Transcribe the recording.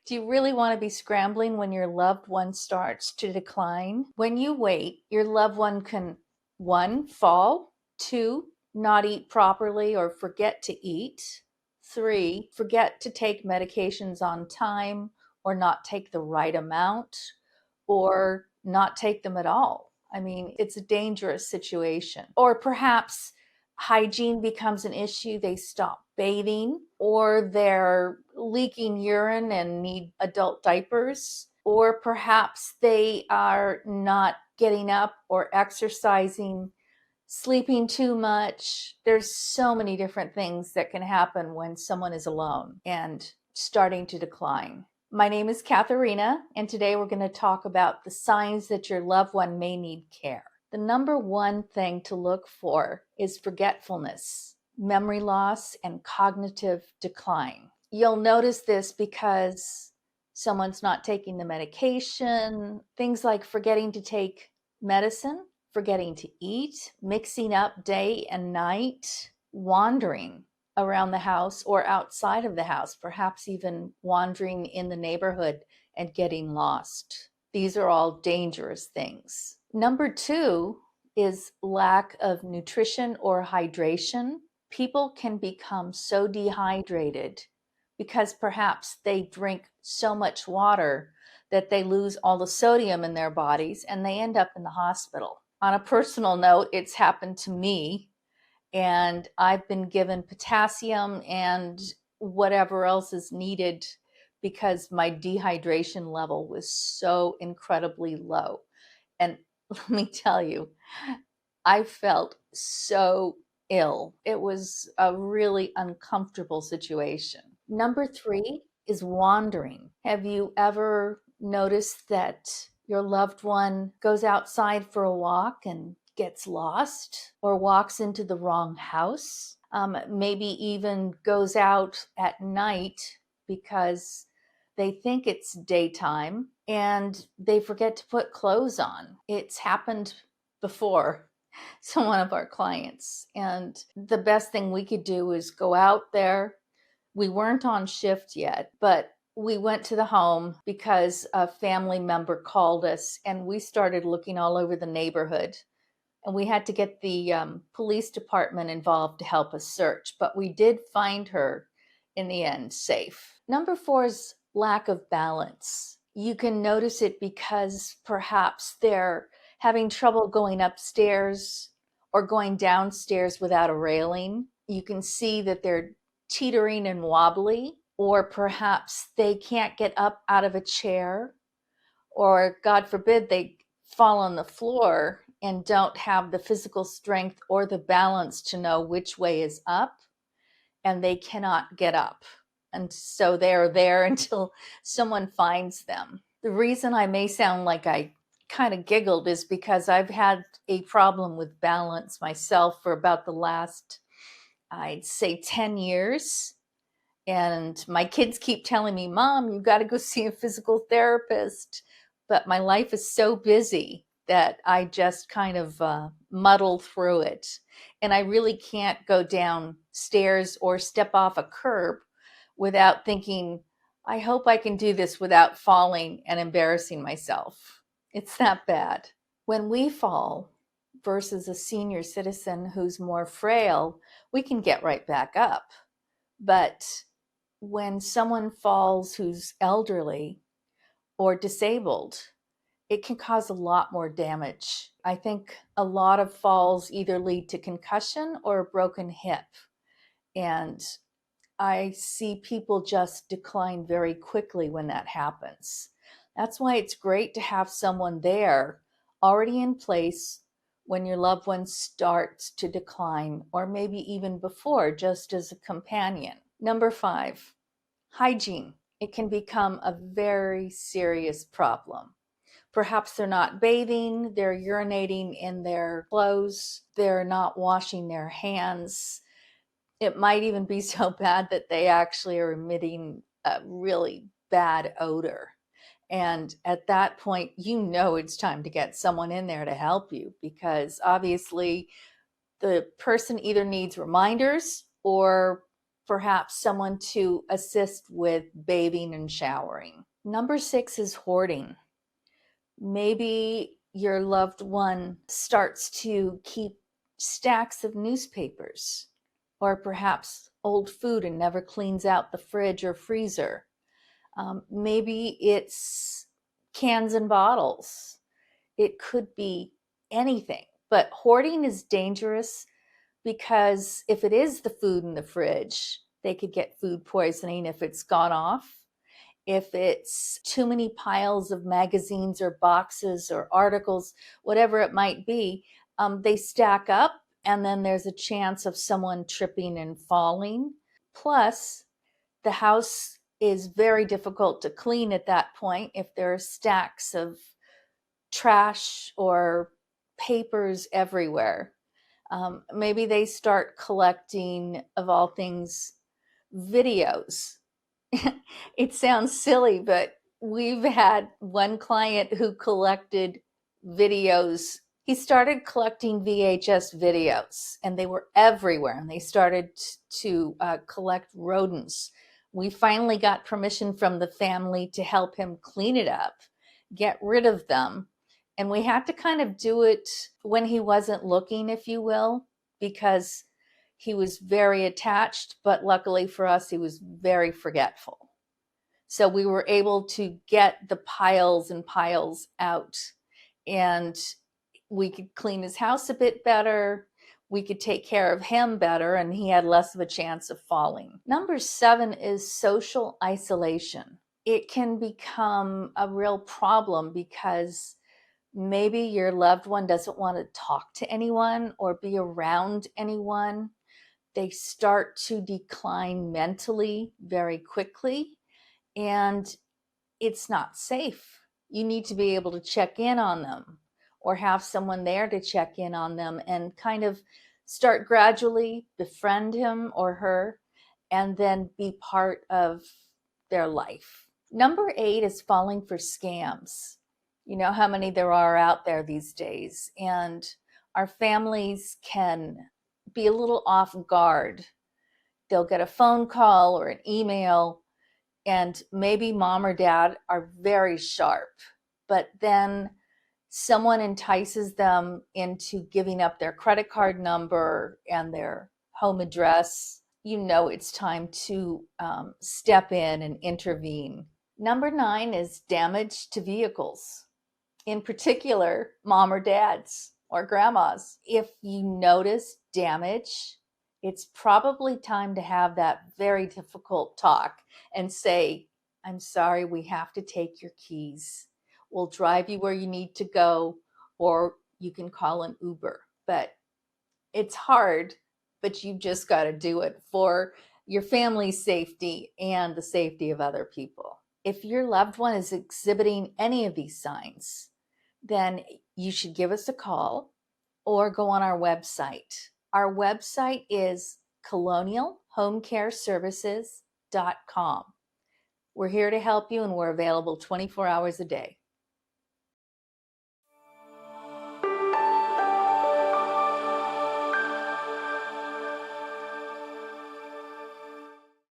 Do you really want to be scrambling when your loved one starts to decline? When you wait, your loved one can, one, fall, two, not eat properly or forget to eat, three, forget to take medications on time or not take the right amount or not take them at all. I mean, it's a dangerous situation. Or perhaps hygiene becomes an issue. They stop bathing, or they're leaking urine and need adult diapers, or perhaps they are not getting up or exercising, sleeping too much. There's so many different things that can happen when someone is alone and starting to decline. My name is Katharina, and today we're going to talk about the signs that your loved one may need care. The number one thing to look for is forgetfulness, memory loss, and cognitive decline. You'll notice this because someone's not taking the medication, things like forgetting to take medicine, forgetting to eat, mixing up day and night, wandering around the house or outside of the house, perhaps even wandering in the neighborhood and getting lost. These are all dangerous things. Number two is lack of nutrition or hydration. People can become so dehydrated because perhaps they drink so much water that they lose all the sodium in their bodies and they end up in the hospital. On a personal note, it's happened to me, and I've been given potassium and whatever else is needed because my dehydration level was so incredibly low. And let me tell you, I felt so ill. It was a really uncomfortable situation. Number three is wandering. Have you ever noticed that your loved one goes outside for a walk and gets lost, or walks into the wrong house? Maybe even goes out at night because they think it's daytime and they forget to put clothes on. It's happened before to one of our clients. And the best thing we could do is go out there. We weren't on shift yet, but we went to the home because a family member called us, and we started looking all over the neighborhood. And we had to get the police department involved to help us search, but we did find her in the end safe. Number four is lack of balance. You can notice it because perhaps they're having trouble going upstairs or going downstairs without a railing. You can see that they're teetering and wobbly, or perhaps they can't get up out of a chair, or God forbid they fall on the floor and don't have the physical strength or the balance to know which way is up, and they cannot get up. And so they're there until someone finds them. The reason I may sound like I kind of giggled is because I've had a problem with balance myself for about the last, I'd say, 10 years. And my kids keep telling me, Mom, you've got to go see a physical therapist. But my life is so busy that I just kind of muddle through it. And I really can't go downstairs or step off a curb without thinking, I hope I can do this without falling and embarrassing myself. It's that bad. When we fall versus a senior citizen who's more frail, we can get right back up. But when someone falls who's elderly or disabled, it can cause a lot more damage. I think a lot of falls either lead to concussion or a broken hip. And I see people just decline very quickly when that happens. That's why it's great to have someone there already in place when your loved one starts to decline, or maybe even before, just as a companion. Number five, hygiene. It can become a very serious problem. Perhaps they're not bathing, they're urinating in their clothes, they're not washing their hands. It might even be so bad that they actually are emitting a really bad odor. And at that point, you know it's time to get someone in there to help you, because obviously the person either needs reminders or perhaps someone to assist with bathing and showering. Number 6 is hoarding. Maybe your loved one starts to keep stacks of newspapers or perhaps old food and never cleans out the fridge or freezer. Maybe it's cans and bottles. It could be anything. But hoarding is dangerous because if it is the food in the fridge, they could get food poisoning if it's gone off. If it's too many piles of magazines or boxes or articles, whatever it might be, they stack up and then there's a chance of someone tripping and falling. Plus, the house is very difficult to clean at that point if there are stacks of trash or papers everywhere. Maybe they start collecting, of all things, videos. It sounds silly, but we've had one client who collected videos. He started collecting VHS videos and they were everywhere, and they started to collect rodents. We finally got permission from the family to help him clean it up, get rid of them. And we had to kind of do it when he wasn't looking, if you will, because he was very attached, but luckily for us, he was very forgetful. So we were able to get the piles and piles out, and we could clean his house a bit better. We could take care of him better, and he had less of a chance of falling. Number 7 is social isolation. It can become a real problem because maybe your loved one doesn't want to talk to anyone or be around anyone. They start to decline mentally very quickly, and it's not safe. You need to be able to check in on them or have someone there to check in on them and kind of start gradually befriend him or her and then be part of their life. Number 8 is falling for scams. You know how many there are out there these days, and our families can be a little off guard. They'll get a phone call or an email, and maybe mom or dad are very sharp, but then someone entices them into giving up their credit card number and their home address. You know it's time to step in and intervene. Number 9 is damage to vehicles, in particular, mom or dad's or grandma's. If you notice damage, it's probably time to have that very difficult talk and say, I'm sorry, we have to take your keys. We'll drive you where you need to go, or you can call an Uber. But it's hard, but you've just got to do it for your family's safety and the safety of other people. If your loved one is exhibiting any of these signs, then you should give us a call or go on our website. Our website is colonialhomecareservices.com. We're here to help you, and we're available 24 hours a day.